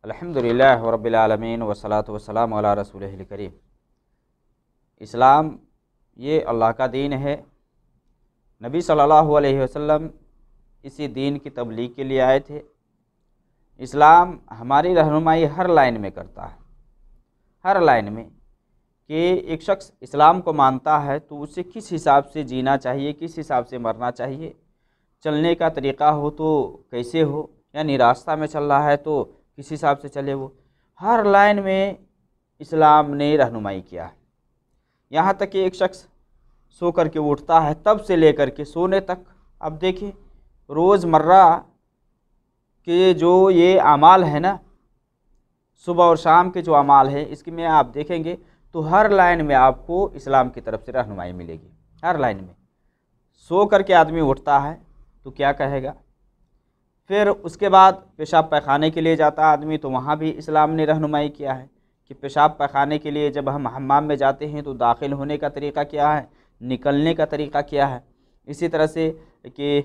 अल्हम्दुलिल्लाह रब्बिल आलमीन वस्सलातु वस्सलामु अला रसूलिहिल करीम। इस्लाम ये अल्लाह का दीन है। नबी सल्लल्लाहु अलैहि वसल्लम इसी दीन की तबलीग के लिए आए थे। इस्लाम हमारी रहनुमाई हर लाइन में करता है, हर लाइन में, कि एक शख्स इस्लाम को मानता है तो उसे किस हिसाब से जीना चाहिए, किस हिसाब से मरना चाहिए, चलने का तरीक़ा हो तो कैसे हो, यानी रास्ता में चल रहा है तो किस हिसाब से चले। वो हर लाइन में इस्लाम ने रहनुमाई किया है। यहाँ तक कि एक शख्स सो कर के उठता है तब से लेकर के सोने तक, अब देखिए रोज़मर्रा के जो ये अमाल है ना, सुबह और शाम के जो अमाल है, इसकी में आप देखेंगे तो हर लाइन में आपको इस्लाम की तरफ से रहनुमाई मिलेगी। हर लाइन में सो कर के आदमी उठता है तो क्या कहेगा, फिर उसके बाद पेशाब पैखाने के लिए जाता है आदमी तो वहाँ भी इस्लाम ने रहनुमाई किया है कि पेशाब पैखाने के लिए जब हम हम्माम में जाते हैं तो दाखिल होने का तरीक़ा क्या है, निकलने का तरीक़ा क्या है। इसी तरह से कि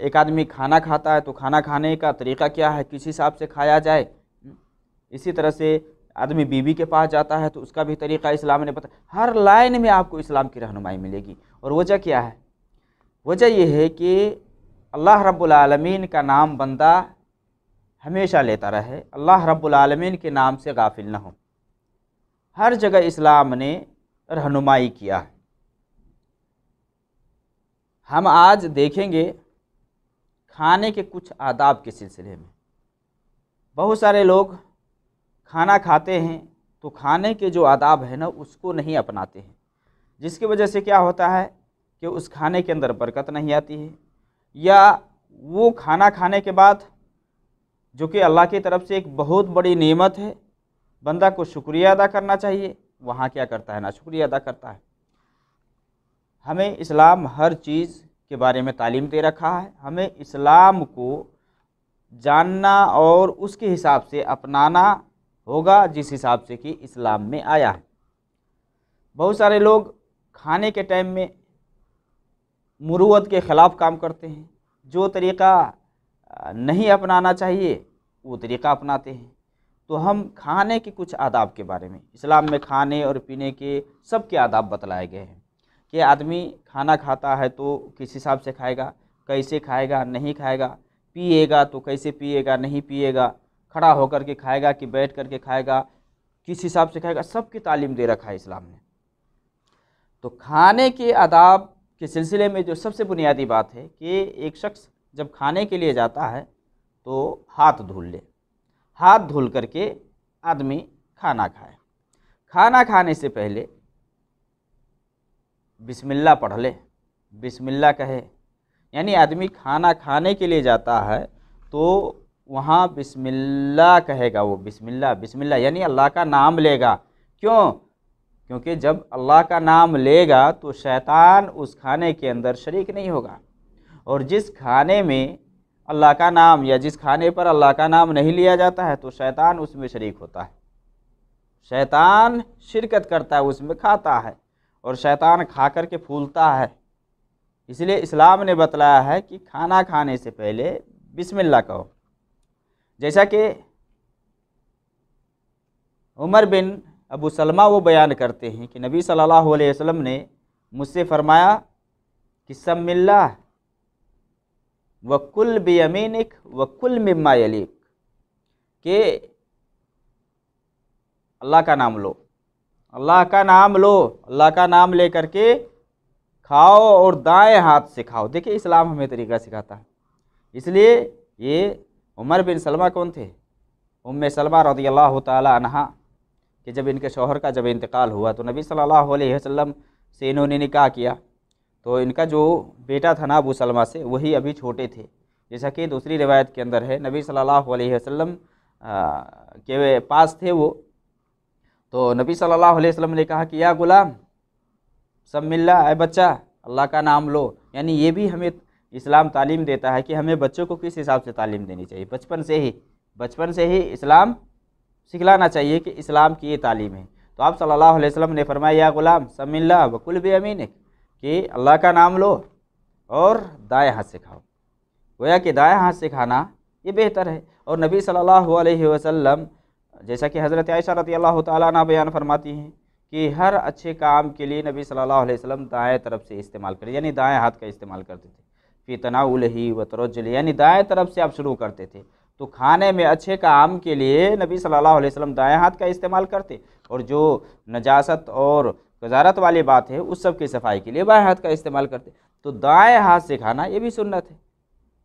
एक आदमी खाना खाता है तो खाना खाने का तरीक़ा क्या है, किस हिसाब से खाया जाए। इसी तरह से आदमी बीवी के पास जाता है तो उसका भी तरीक़ा इस्लाम ने बता। हर लाइन में आपको इस्लाम की रहनुमाई मिलेगी। और वजह क्या है, वजह यह है कि अल्लाह रब्बुल आलमीन का नाम बंदा हमेशा लेता रहे, अल्लाह रब्बुल आलमीन के नाम से गाफिल न हो। हर जगह इस्लाम ने रहनुमाई किया है। हम आज देखेंगे खाने के कुछ आदाब के सिलसिले में, बहुत सारे लोग खाना खाते हैं तो खाने के जो आदाब है ना उसको नहीं अपनाते हैं, जिसकी वजह से क्या होता है कि उस खाने के अंदर बरकत नहीं आती है, या वो खाना खाने के बाद जो कि अल्लाह की तरफ से एक बहुत बड़ी नेमत है, बंदा को शुक्रिया अदा करना चाहिए, वहाँ क्या करता है ना शुक्रिया अदा करता है। हमें इस्लाम हर चीज़ के बारे में तालीम दे रखा है। हमें इस्लाम को जानना और उसके हिसाब से अपनाना होगा जिस हिसाब से कि इस्लाम में आया है। बहुत सारे लोग खाने के टाइम में मुरुवत के ख़िलाफ़ काम करते हैं, जो तरीक़ा नहीं अपनाना चाहिए वो तरीक़ा अपनाते हैं। तो हम खाने के कुछ आदाब के बारे में, इस्लाम में खाने और पीने के सब के आदाब बतलाए गए हैं कि आदमी खाना खाता है तो किस हिसाब से खाएगा, कैसे खाएगा, नहीं खाएगा, पिएगा तो कैसे पिएगा, नहीं पिएगा, खड़ा होकर के खाएगा कि बैठ कर के खाएगा, किस हिसाब से खाएगा, सब की तालीम दे रखा है इस्लाम ने। तो खाने के आदाब के सिलसिले में जो सबसे बुनियादी बात है कि एक शख्स जब खाने के लिए जाता है तो हाथ धुल ले, हाथ धुल करके आदमी खाना खाए। खाना खाने से पहले बिस्मिल्लाह पढ़ ले, बिस्मिल्लाह कहे, यानी आदमी खाना खाने के लिए जाता है तो वहाँ बिस्मिल्लाह कहेगा, वो बिस्मिल्लाह बिस्मिल्लाह यानी अल्लाह का नाम लेगा। क्यों? क्योंकि जब अल्लाह का नाम लेगा तो शैतान उस खाने के अंदर शरीक नहीं होगा, और जिस खाने में अल्लाह का नाम या जिस खाने पर अल्लाह का नाम नहीं लिया जाता है तो शैतान उसमें शरीक होता है, शैतान शिरकत करता है, उसमें खाता है और शैतान खा कर के फूलता है। इसलिए इस्लाम ने बतलाया है कि खाना खाने से पहले बिस्मिल्लाह कहो। जैसा कि उमर बिन अबू सलमा वो बयान करते हैं कि नबी सल्लल्लाहु अलैहि वसल्लम ने मुझसे फरमाया कि सम्मिल्लाह व कुल बियमीनिक व कुल मिम्मा यलीक, के अल्लाह का नाम लो, अल्लाह का नाम लो, अल्लाह का नाम ले करके खाओ और दाएं हाथ से खाओ। देखिए इस्लाम हमें तरीक़ा सिखाता है। इसलिए ये उमर बिन सलमा कौन थे? उम्मे सलमा रज़ियल्लाहु ताला अन्हा, कि जब इनके शौहर का जब इंतकाल हुआ तो नबी सल्लल्लाहु अलैहि वसल्लम से इन्होंने निकाह किया, तो इनका जो बेटा था ना अबू सलमा से, वही अभी छोटे थे। जैसा कि दूसरी रिवायत के अंदर है, नबी सल्लल्लाहु अलैहि वसल्लम के पास थे वो, तो नबी सल्लल्लाहु अलैहि वसल्लम ने कहा कि या गुलाम सम्मिल्लाह, बच्चा अल्लाह का नाम लो। यानी ये भी हमें इस्लाम तालीम देता है कि हमें बच्चों को किस हिसाब से तालीम देनी चाहिए। बचपन से ही इस्लाम सिखलाना चाहिए कि इस्लाम की ये तालीम है। तो आप सल्लल्लाहु अलैहि वसल्लम ने फरमाया या गुलाम सम्मिल्लाह व कुल बियमीनिक, कि अल्लाह का नाम लो और दाएं हाथ से खाओ। गोया कि दाएं हाथ से खाना ये बेहतर है। और नबी सल्लल्लाहु अलैहि वसल्लम जैसा कि हज़रत आयशा रज़ियल्लाहु तआला अन्हा बयान फरमाती हैं कि हर अच्छे काम के लिए नबी सल्लल्लाहु अलैहि वसल्लम दाएँ तरफ से इस्तेमाल करें, यानी दाएँ हाथ का इस्तेमाल करते थे। फ़ी तनाउलिही व तरज्जुली, यानी दाएँ तरफ से आप शुरू करते थे। तो खाने में अच्छे काम के लिए नबी सल्लल्लाहु अलैहि वसल्लम दाएँ हाथ का इस्तेमाल करते, और जो नजासत और कज़ारत वाली बात है उस सब की सफाई के लिए बाएँ हाथ का इस्तेमाल करते। तो दाएँ हाथ से खाना ये भी सुन्नत है।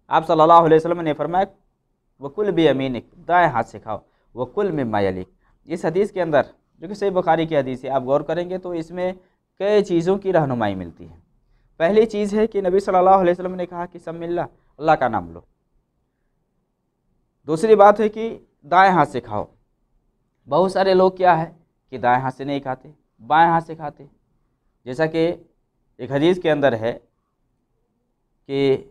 आप सल्लल्लाहु अलैहि वसल्लम ने फरमाया वकुल बियमीनिक, दाएँ हाथ से खाओ, वकुल मिम्मा यलिक। इस हदीस के अंदर, जो कि सही बुखारी की हदीस है, आप गौर करेंगे तो इसमें कई चीज़ों की रहनुमाई मिलती है। पहली चीज़ है कि नबी सल्लल्लाहु अलैहि वसल्लम ने कहा कि समिल्लाह, अल्लाह का नाम लो। दूसरी बात है कि दाएँ हाथ से खाओ। बहुत सारे लोग क्या है कि दाएँ हाथ से नहीं खाते, बाएँ हाथ से खाते। जैसा कि एक हदीस के अंदर है कि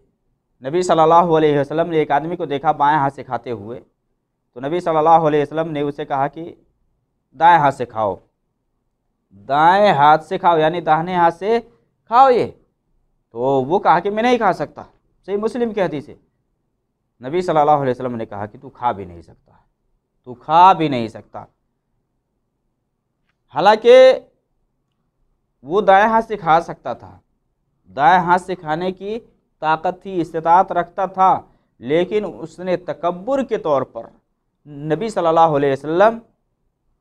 नबी सल्लल्लाहु अलैहि वसल्लम ने एक आदमी को देखा बाएँ हाथ से खाते हुए, तो नबी सल्लल्लाहु अलैहि वसल्लम ने उसे कहा कि दाएँ हाथ से खाओ, दाएँ हाथ से खाओ, यानी दाहिने हाथ से खाओ ये। तो वो कहा कि मैं नहीं खा सकता। सही मुस्लिम की हदीस है। नबी सल्लल्लाहु अलैहि वसल्लम ने कहा कि तू खा भी नहीं सकता, तू खा भी नहीं सकता। हालांकि वो दाएँ हाथ से खा सकता था, दाएँ हाथ से खाने की ताकत थी, इस्तिताअत रखता था, लेकिन उसने तकब्बुर के तौर पर नबी सल्लल्लाहु अलैहि वसल्लम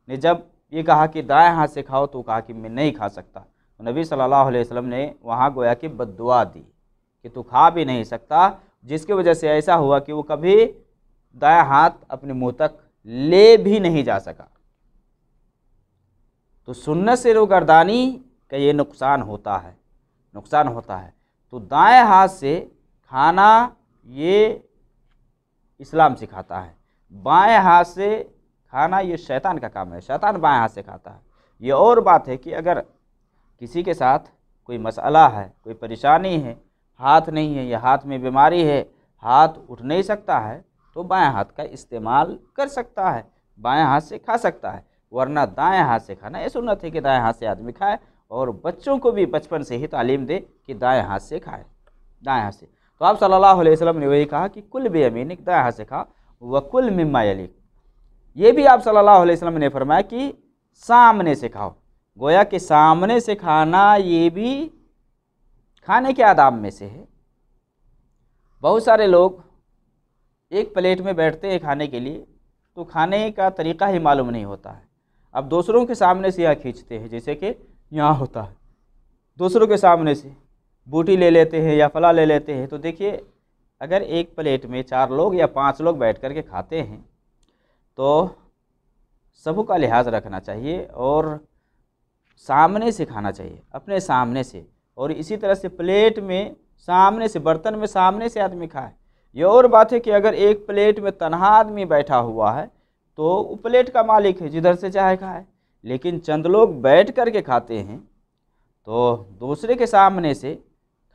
ने जब ये कहा कि दाएँ हाथ से खाओ तो कहा कि मैं नहीं खा सकता। तो नबी सल्लल्लाहु अलैहि वसल्लम ने वहाँ गोया कि बद्दुआ दी कि तू खा भी नहीं सकता, जिसकी वजह से ऐसा हुआ कि वो कभी दाएँ हाथ अपने मुंह तक ले भी नहीं जा सका। तो सुन्नत से रोगर्दानी का ये नुकसान होता है, नुकसान होता है। तो दाएँ हाथ से खाना ये इस्लाम सिखाता है, बाएँ हाथ से खाना ये शैतान का काम है, शैतान बाएँ हाथ से खाता है। ये और बात है कि अगर किसी के साथ कोई मसला है, कोई परेशानी है, हाथ नहीं है या हाथ में बीमारी है, हाथ उठ नहीं सकता है, तो बाएँ हाथ का इस्तेमाल कर सकता है, बाएँ हाथ से खा सकता है। वरना दाएँ हाथ से खाना ये सुन्नत है कि दाएँ हाथ से आदमी खाए, और बच्चों को भी बचपन से ही तालीम दे कि दाएँ हाथ से खाए, दाएँ हाथ से। तो आप सल्लल्लाहु अलैहि वसल्लम ने वही कहा कि कुल बियमीनिक, दाएँ हाथ से खा, व कुल मिम्मा यलिक। ये भी आप सल्लल्लाहु अलैहि वसल्लम ने फरमाया कि सामने से खाओ। गोया कि सामने से खाना ये भी खाने के आदाब में से है। बहुत सारे लोग एक प्लेट में बैठते हैं खाने के लिए, तो खाने का तरीक़ा ही मालूम नहीं होता है। अब दूसरों के सामने से यह खींचते हैं, जैसे कि यहाँ होता है, दूसरों के सामने से बूटी ले लेते हैं या फला ले लेते हैं। तो देखिए, अगर एक प्लेट में 4 लोग या 5 लोग बैठ कर के खाते हैं तो सबका लिहाज रखना चाहिए और सामने से खाना चाहिए, अपने सामने से। और इसी तरह से प्लेट में सामने से, बर्तन में सामने से आदमी खाए। ये और बात है कि अगर एक प्लेट में तन्हा आदमी बैठा हुआ है तो वो प्लेट का मालिक है, जिधर से चाहे खाए। लेकिन चंद लोग बैठ कर के खाते हैं तो दूसरे के सामने से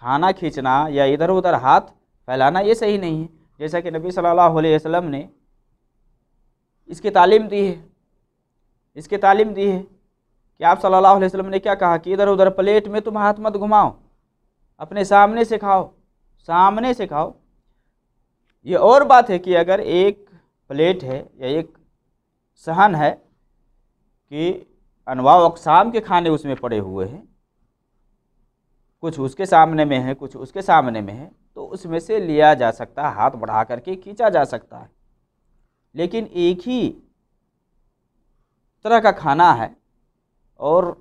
खाना खींचना या इधर उधर हाथ फैलाना ये सही नहीं है। जैसा कि नबी सल्लल्लाहु अलैहि वसल्लम ने इसकी तालीम दी है, इसकी तालीम दी है कि आप सल्लल्लाहु अलैहि वसल्लम ने क्या कहा कि इधर उधर प्लेट में तुम हाथ मत घुमाओ, अपने सामने से खाओ, सामने से खाओ। ये और बात है कि अगर एक प्लेट है या एक सहन है कि अनवा अक़साम के खाने उसमें पड़े हुए हैं, कुछ उसके सामने में है, कुछ उसके सामने में है, तो उसमें से लिया जा सकता है, हाथ बढ़ा करके खींचा जा सकता है। लेकिन एक ही तरह का खाना है और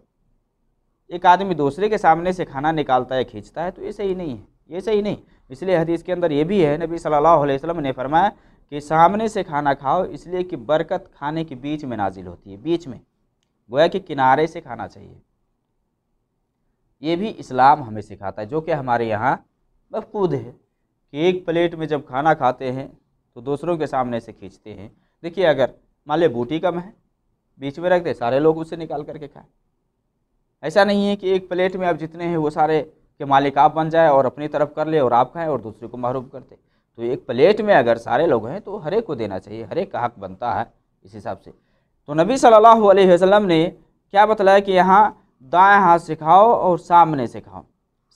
एक आदमी दूसरे के सामने से खाना निकालता है, खींचता है, तो ये सही नहीं है, ये सही नहीं। इसलिए हदीस के अंदर ये भी है, नबी सल्लल्लाहु अलैहि वसल्लम ने फरमाया कि सामने से खाना खाओ, इसलिए कि बरकत खाने के बीच में नाजिल होती है, बीच में, गोया कि किनारे से खाना चाहिए। ये भी इस्लाम हमें सिखाता है, जो कि हमारे यहाँ मफकूद है कि एक प्लेट में जब खाना खाते हैं तो दूसरों के सामने से खींचते हैं। देखिए, अगर मान ले बूटी कम है, बीच में रख दे, सारे लोग उससे निकाल करके खाएं। ऐसा नहीं है कि एक प्लेट में आप जितने हैं वो सारे के मालिक आप बन जाए और अपनी तरफ कर ले और आप खाएं और दूसरे को महरूम कर दे। तो एक प्लेट में अगर सारे लोग हैं तो हर एक को देना चाहिए, हर एक का हक बनता है इस हिसाब से। तो नबी सल्लल्लाहु अलैहि वसल्लम ने क्या बतलाया कि यहाँ दाएं हाथ से खाओ और सामने से खाओ,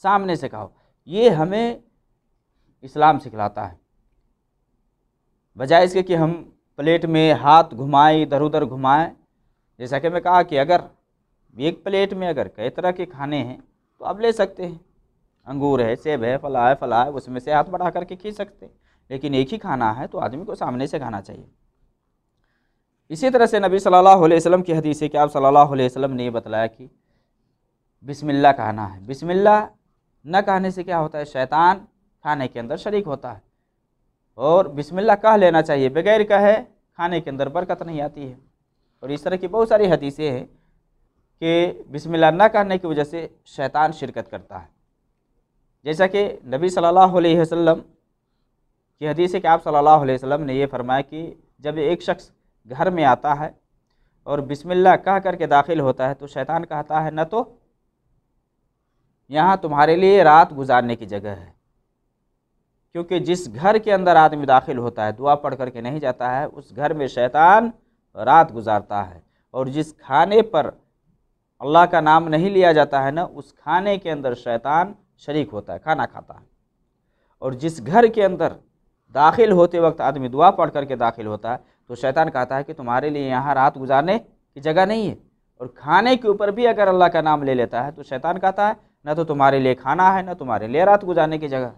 सामने से खाओ। ये हमें इस्लाम सिखलाता है, बजाय इसके कि हम प्लेट में हाथ घुमाएं, इधर उधर घुमाएं। जैसा कि मैं कहा कि अगर एक प्लेट में अगर कई तरह के खाने हैं तो आप ले सकते हैं, अंगूर है, सेब है, फला है, उसमें से हाथ बढ़ा करके खी सकते हैं। लेकिन एक ही खाना है तो आदमी को सामने से खाना चाहिए। इसी तरह से नबी सल्लल्लाहु अलैहि वसल्लम की हदीस है कि आप सल्लल्लाहु अलैहि वसल्लम ने ये बतलाया कि बिस्मिल्लाह कहना है। बिस्मिल्लाह न कहने से क्या होता है, शैतान खाने के अंदर शरीक होता है। और बिस्मिल्लाह कह लेना चाहिए, बगैर कहे खाने के अंदर बरकत नहीं आती है। और इस तरह की बहुत सारी हदीसें हैं कि बिस्मिल्लाह न कहने की वजह से शैतान शिरकत करता है। जैसा कि नबी सल्लल्लाहु अलैहि वसल्लम की हदीस है कि आप सल्लल्लाहु अलैहि वसल्लम ने ये फरमाया कि जब एक शख्स घर में आता है और बिस्मिल्लाह कह करके दाखिल होता है तो शैतान कहता है, न तो यहाँ तुम्हारे लिए रात गुजारने की जगह है। क्योंकि जिस घर के अंदर आदमी दाखिल होता है, दुआ पढ़ करके नहीं जाता है, उस घर में शैतान रात गुजारता है। और जिस खाने पर अल्लाह का नाम नहीं लिया जाता है ना, उस खाने के अंदर शैतान शरीक होता है, खाना खाता है। और जिस घर के अंदर दाखिल होते वक्त आदमी दुआ पढ़ करके दाखिल होता है तो शैतान कहता है कि तुम्हारे लिए यहाँ रात गुजारने की जगह नहीं है। और खाने के ऊपर भी अगर अल्लाह का नाम ले लेता है तो शैतान कहता है न तो तुम्हारे लिए खाना है, न तुम्हारे लिए रात गुजारने की जगह।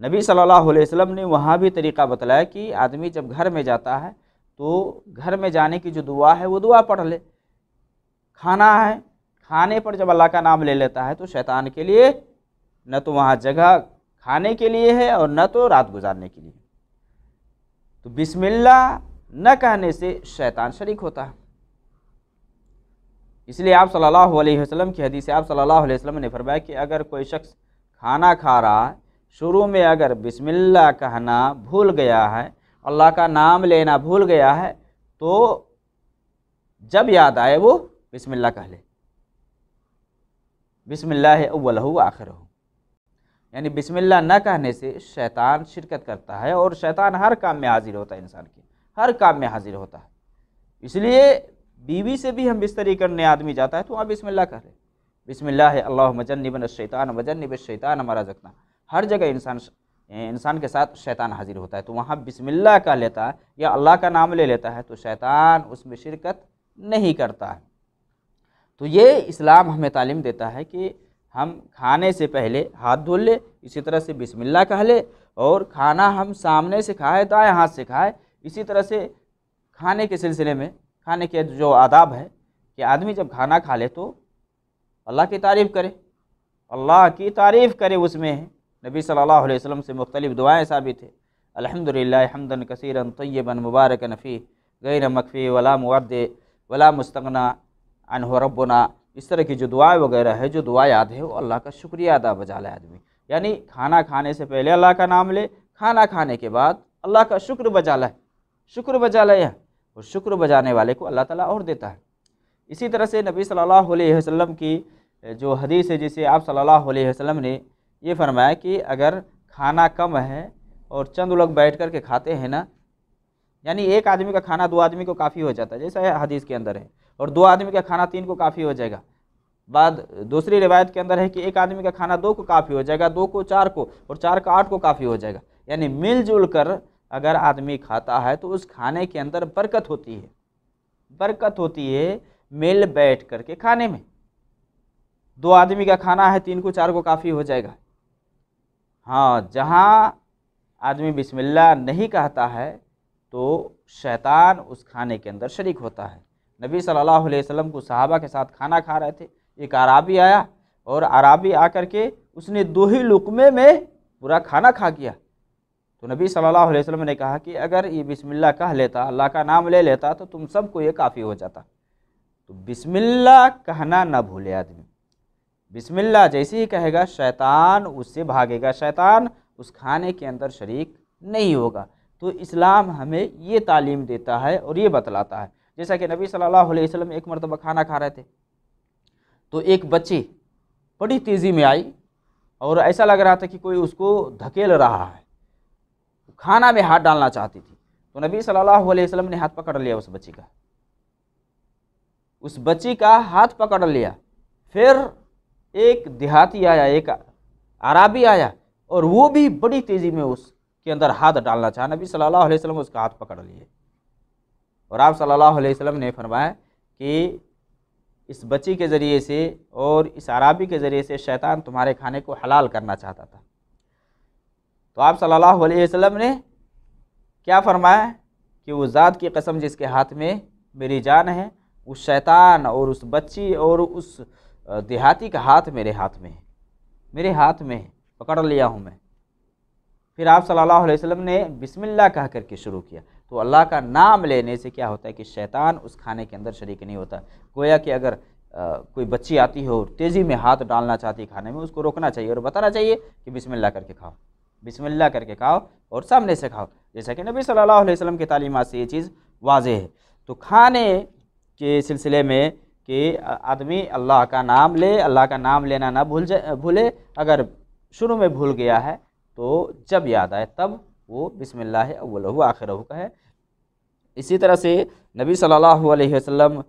नबी सल्लल्लाहु अलैहि वसल्लम ने वहाँ भी तरीक़ा बतलाया कि आदमी जब घर में जाता है तो घर में जाने की जो दुआ है वो दुआ पढ़ ले। खाना है, खाने पर जब अल्लाह का नाम ले लेता है तो शैतान के लिए न तो वहाँ जगह खाने के लिए है और न तो रात गुजारने के लिए। तो बिस्मिल्लाह न कहने से शैतान शरीक होता है। इसलिए आप सल्लल्लाहु अलैहि वसल्लम की हदीस से आप सल्लल्लाहु अलैहि वसल्लम ने फरमाया कि अगर कोई शख्स खाना खा रहा है, शुरू में अगर बिस्मिल्लाह कहना भूल गया है, अल्लाह का नाम लेना भूल गया है, तो जब याद आए वो बिस्मिल्लाह कह ले। बिस्मिल्लाह अव्वलहु आखिरहु, यानी बिस्मिल्लाह न कहने से शैतान शिरकत करता है। और शैतान हर काम में हाजिर होता है, इंसान के हर काम में हाजिर होता है। इसलिए बीवी से भी हम बिस्तरी करने आदमी जाता है तो वहाँ बिस्मिल्लाह कह ले, बिस्मिल्लाह अल्लाहुम्मा जन्निबना शैतान व जन्निबिश शैतान मा रज़क़ना। हर जगह इंसान के साथ शैतान हाजिर होता है तो वहाँ बिस्मिल्लाह कह लेता है या अल्लाह का नाम ले लेता है तो शैतान उसमें शिरकत नहीं करता है। तो ये इस्लाम हमें तालीम देता है कि हम खाने से पहले हाथ धो ले, इसी तरह से बिस्मिल्लाह कह ले, और खाना हम सामने से खाए, दाएं हाथ से खाए। इसी तरह से खाने के सिलसिले में खाने के जो आदाब है कि आदमी जब खाना खा ले तो अल्लाह की तारीफ़ करे, अल्लाह की तारीफ़ करे। उसमें नबी सल्लल्लाहु अलैहि वसल्लम से मुख्तलिफ़ दुआएँ साबित है, अल्हम्दुलिल्लाह हम्दन कसीरन तय्यबन मुबारकन फ़ीह गैर मकफ़ी वला मुअद्दे वला मुस्तगना अन्हु रब्बुना। इस तरह की जो दुआएँ वगैरह है, जो दुआ याद है, वो अल्लाह का शुक्रिया अदा बजा ले आदमी। यानी खाना खाने से पहले अल्लाह का नाम ले, खाना खाने के बाद अल्लाह का शुक्र बजा ले, शुक्र बजा ले। और शुक्र बजाने वाले को अल्लाह ताला और देता है। इसी तरह से नबी सल्लल्लाहु अलैहि वसल्लम की जो हदीस है, जिसे आप सल्लल्लाहु अलैहि वसल्लम ने ये फरमाया कि अगर खाना कम है और चंद लोग बैठ कर के खाते हैं ना, यानी एक आदमी का खाना दो आदमी को काफ़ी हो जाता है, जैसा हदीस के अंदर है, और दो आदमी का खाना तीन को काफ़ी हो जाएगा। बाद दूसरी रिवायत के अंदर है कि एक आदमी का खाना दो को काफ़ी हो जाएगा, दो को चार को, और चार का आठ को काफ़ी हो जाएगा। यानी मिलजुल कर अगर आदमी खाता है तो उस खाने के अंदर बरकत होती है, बरकत होती है मिल बैठ करके खाने में। दो आदमी का खाना है, तीन को चार को काफ़ी हो जाएगा। हाँ, जहाँ आदमी बिस्मिल्लाह नहीं कहता है तो शैतान उस खाने के अंदर शरीक होता है। नबी सल्लल्लाहु अलैहि वसल्लम को सहाबा के साथ खाना खा रहे थे, एक अराबी आया और अराबी आकर के उसने दो ही लुक़मे में पूरा खाना खा गया। तो नबी सल्लल्लाहु अलैहि वसल्लम ने कहा कि अगर ये बिस्मिल्लाह कह लेता, अल्लाह का नाम ले लेता, तो तुम सबको ये काफ़ी हो जाता। तो बिस्मिल्लाह कहना ना भूले आदमी। बिस्मिल्लाह जैसे ही कहेगा शैतान उससे भागेगा, शैतान उस खाने के अंदर शरीक नहीं होगा। तो इस्लाम हमें ये तालीम देता है और ये बतलाता है। जैसा कि नबी सल्लल्लाहु अलैहि वसल्लम एक मरतबा खाना खा रहे थे तो एक बच्ची बड़ी तेज़ी में आई और ऐसा लग रहा था कि कोई उसको धकेल रहा है, खाना में हाथ डालना चाहती थी। तो नबी सल्लल्लाहु अलैहि वसल्लम ने हाथ पकड़ लिया उस बच्ची का हाथ पकड़ लिया। फिर एक देहाती आया, एक अराबी आया, और वो भी बड़ी तेज़ी में उस के अंदर हाथ डालना चाहा, नबी सल्लल्लाहु अलैहि वसल्लम उसका हाथ पकड़ लिए और आप सल्लल्लाहु अलैहि वसल्लम ने फरमाया कि इस बच्ची के ज़रिए से और इस अराबी के ज़रिए से शैतान तुम्हारे खाने को हलाल करना चाहता था। तो आप सल्लल्लाहु अलैहि वसल्लम ने क्या फरमाया कि उस ज़ात की कसम जिसके हाथ में मेरी जान है, उस शैतान और उस बच्ची और उस देहाती का हाथ मेरे हाथ में है, मेरे हाथ में है, पकड़ लिया हूँ मैं। फिर आप सल्लल्लाहु अलैहि वसल्लम ने बिस्मिल्लाह कह करके शुरू किया। तो अल्लाह का नाम लेने से क्या होता है कि शैतान उस खाने के अंदर शरीक नहीं होता। गोया कि अगर कोई बच्ची आती हो तेज़ी में हाथ डालना चाहती है खाने में, उसको रोकना चाहिए और बताना चाहिए कि बिस्मिल्लाह करके खाओ, बिस्मिल्लाह करके खाओ और सामने से खाओ, जैसा कि नबी सल्लल्लाहु अलैहि वसल्लम की तालीमात से ये चीज़ वाज़ेह है। तो खाने के सिलसिले में कि आदमी अल्लाह का नाम ले, अल्लाह का नाम लेना ना भूले। अगर शुरू में भूल गया है तो जब याद आए तब वो बिस्मिल्लाह अव्वलहु आखिरहु कहे। इसी तरह से नबी सल्लल्लाहु अलैहि वसल्लम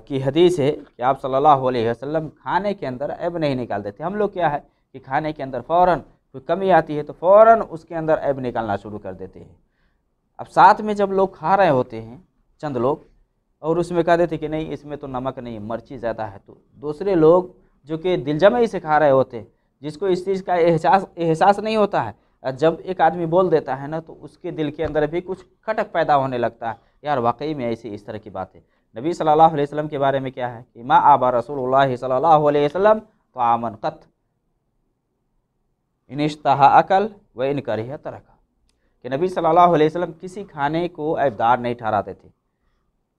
की हदीस है कि आप सल्लल्लाहु अलैहि वसल्लम खाने के अंदर ऐब नहीं निकालते थे। हम लोग क्या है कि खाने के अंदर फ़ौरन कोई कमी आती है तो फ़ौरन उसके अंदर ऐब निकालना शुरू कर देते हैं। अब साथ में जब लोग खा रहे होते हैं चंद लोग और उसमें कह देते कि नहीं इसमें तो नमक नहीं, मिर्ची ज़्यादा है, तो दूसरे लोग जो कि दिलजमई से खा रहे होते हैं, जिसको इस चीज़ का एहसास नहीं होता है, जब एक आदमी बोल देता है ना तो उसके दिल के अंदर भी कुछ खटक पैदा होने लगता है, यार वाकई में ऐसी इस तरह की बात है। नबी सल्लल्लाहु अलैहि वसल्लम के बारे में क्या है कि मा आबा रसूलुल्लाह सल्लल्लाहु अलैहि वसल्लम तो आमन कत इन इश्तहा अकल व इन करिह तरका, कि नबी सल्लल्लाहु अलैहि वसल्लम किसी खाने को ऐबदार नहीं ठहराते थे।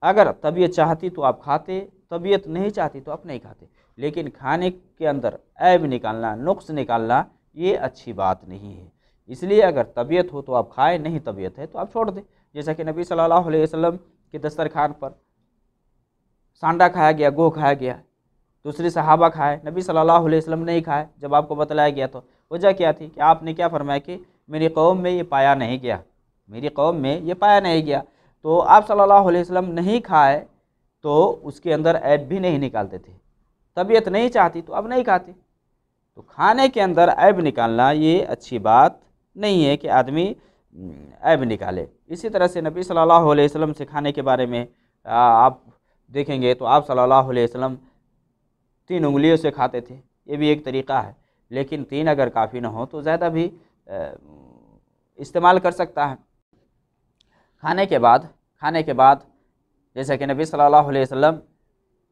अगर तबीयत चाहती तो आप खाते, तबीयत नहीं चाहती तो आप नहीं खाते, लेकिन खाने के अंदर ऐब निकालना, नुक्स निकालना ये अच्छी बात नहीं है। इसलिए अगर तबीयत हो तो आप खाएं, नहीं तबीयत है तो आप छोड़ दें। जैसा कि नबी सल्लल्लाहु अलैहि वसल्लम के दस्तरखान पर सांडा खाया गया, गो खाया गया, दूसरे सहाबा खाए, नबी सल्लल्लाहु अलैहि वसल्लम नहीं खाए। जब आपको बतलाया गया तो वजह क्या थी कि आपने क्या फरमाया कि मेरी कौम में ये पाया नहीं गया, मेरी कौम में ये पाया नहीं गया। तो आप सल्लल्लाहु अलैहि वसल्लम नहीं खाए तो उसके अंदर ऐब भी नहीं निकालते थे। तबीयत नहीं चाहती तो अब नहीं खाते। तो खाने के अंदर ऐब निकालना ये अच्छी बात नहीं है कि आदमी ऐब निकाले। इसी तरह से नबी सल्लल्लाहु अलैहि वसल्लम से खाने के बारे में आप देखेंगे तो आप सल्लल्लाहु अलैहि वसल्लम 3 उंगलियों से खाते थे, ये भी एक तरीक़ा है, लेकिन 3 अगर काफ़ी ना हो तो ज़्यादा भी इस्तेमाल कर सकता है। खाने के बाद जैसा कि नबी सल्लल्लाहु अलैहि वसल्लम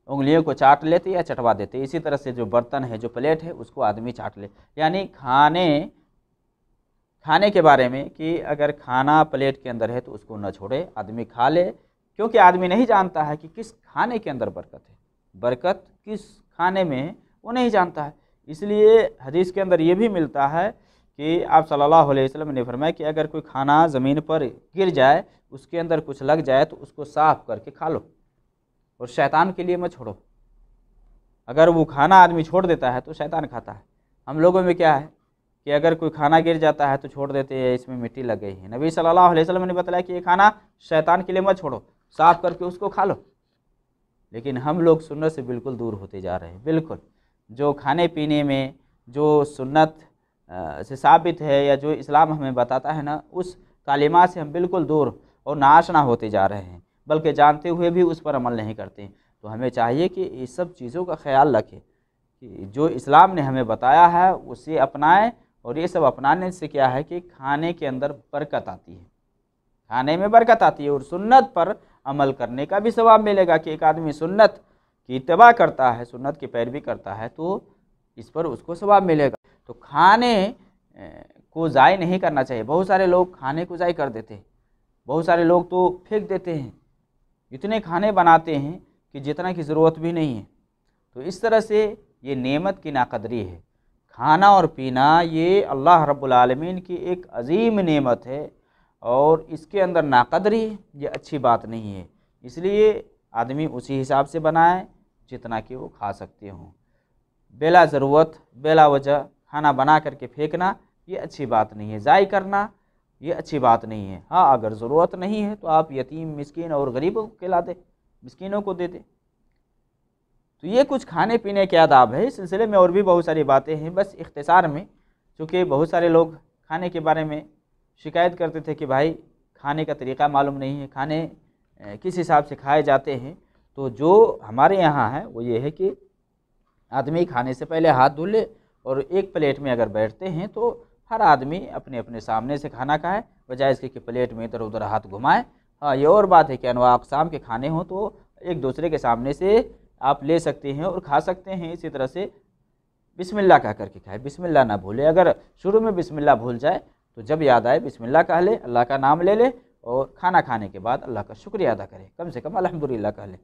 उंगलियों को चाट लेते या चटवा देते, इसी तरह से जो बर्तन है, जो प्लेट है, उसको आदमी चाट ले। यानी खाने के बारे में कि अगर खाना प्लेट के अंदर है तो उसको न छोड़े, आदमी खा ले, क्योंकि आदमी नहीं जानता है कि किस खाने के अंदर बरकत है, बरकत किस खाने में है वो नहीं जानता है। इसलिए हदीस के अंदर ये भी मिलता है कि आप सल्लल्लाहु अलैहि वसल्लम ने फरमाया कि अगर कोई खाना ज़मीन पर गिर जाए, उसके अंदर कुछ लग जाए तो उसको साफ़ करके खा लो और शैतान के लिए मत छोड़ो। अगर वो खाना आदमी छोड़ देता है तो शैतान खाता है। हम लोगों में क्या है कि अगर कोई खाना गिर जाता है तो छोड़ देते हैं, इसमें मिट्टी लग गई है। नबी सल्लल्लाहु अलैहि वसल्लम ने बताया कि ये खाना शैतान के लिए मत छोड़ो, साफ़ करके उसको खा लो। लेकिन हम लोग सुन्नत से बिल्कुल दूर होते जा रहे हैं। बिल्कुल जो खाने पीने में जो सुन्नत से साबित है या जो इस्लाम हमें बताता है ना, उस तालीमात से हम बिल्कुल दूर और नाआशना होते जा रहे हैं, बल्कि जानते हुए भी उस पर अमल नहीं करते। तो हमें चाहिए कि इस सब चीज़ों का ख्याल रखें कि जो इस्लाम ने हमें बताया है उसे अपनाएं। और ये सब अपनाने से क्या है कि खाने के अंदर बरकत आती है, खाने में बरकत आती है और सुन्नत पर अमल करने का भी सवाब मिलेगा कि एक आदमी सुन्नत की इत्तिबा करता है, सुन्नत की पैरवी करता है तो इस पर उसको सवाब मिलेगा। तो खाने को ज़ाय नहीं करना चाहिए। बहुत सारे लोग खाने को ज़ाय कर देते हैं, बहुत सारे लोग तो फेंक देते हैं, इतने खाने बनाते हैं कि जितना की ज़रूरत भी नहीं है। तो इस तरह से ये नेमत की नाकदरी है। खाना और पीना ये अल्लाह रब्बुल आलमीन की एक अजीम नेमत है और इसके अंदर नाकदरी ये अच्छी बात नहीं है। इसलिए आदमी उसी हिसाब से बनाए जितना कि वो खा सकते हों। बेला ज़रूरत बेला वजह खाना बना करके फेंकना ये अच्छी बात नहीं है, ज़ाय करना ये अच्छी बात नहीं है। हाँ, अगर ज़रूरत नहीं है तो आप यतीम, मिस्कीन और गरीबों को खिला दे, मिस्कीनों को दे दे। तो ये कुछ खाने पीने के आदाब है। इस सिलसिले में और भी बहुत सारी बातें हैं, बस इख्तिसार में, चूँकि बहुत सारे लोग खाने के बारे में शिकायत करते थे कि भाई खाने का तरीक़ा मालूम नहीं है, खाने किस हिसाब से खाए जाते हैं। तो जो हमारे यहाँ है वो ये है कि आदमी खाने से पहले हाथ धो ले, और एक प्लेट में अगर बैठते हैं तो हर आदमी अपने अपने सामने से खाना खाए, बजाय इसके कि प्लेट में इधर उधर हाथ घुमाए। हाँ, ये और बात है कि अनवा अक़साम के खाने हों तो एक दूसरे के सामने से आप ले सकते हैं और खा सकते हैं। इसी तरह से बिस्मिल्लाह कह करके खाए, बिस्मिल्लाह ना भूले। अगर शुरू में बिस्मिल्लाह भूल जाए तो जब याद आए बिस्मिल्लाह कह ले, अल्लाह का नाम ले ले, और खाना खाने के बाद अल्लाह का शुक्रिया अदा करें, कम से कम अल्हम्दुलिल्लाह कह ले।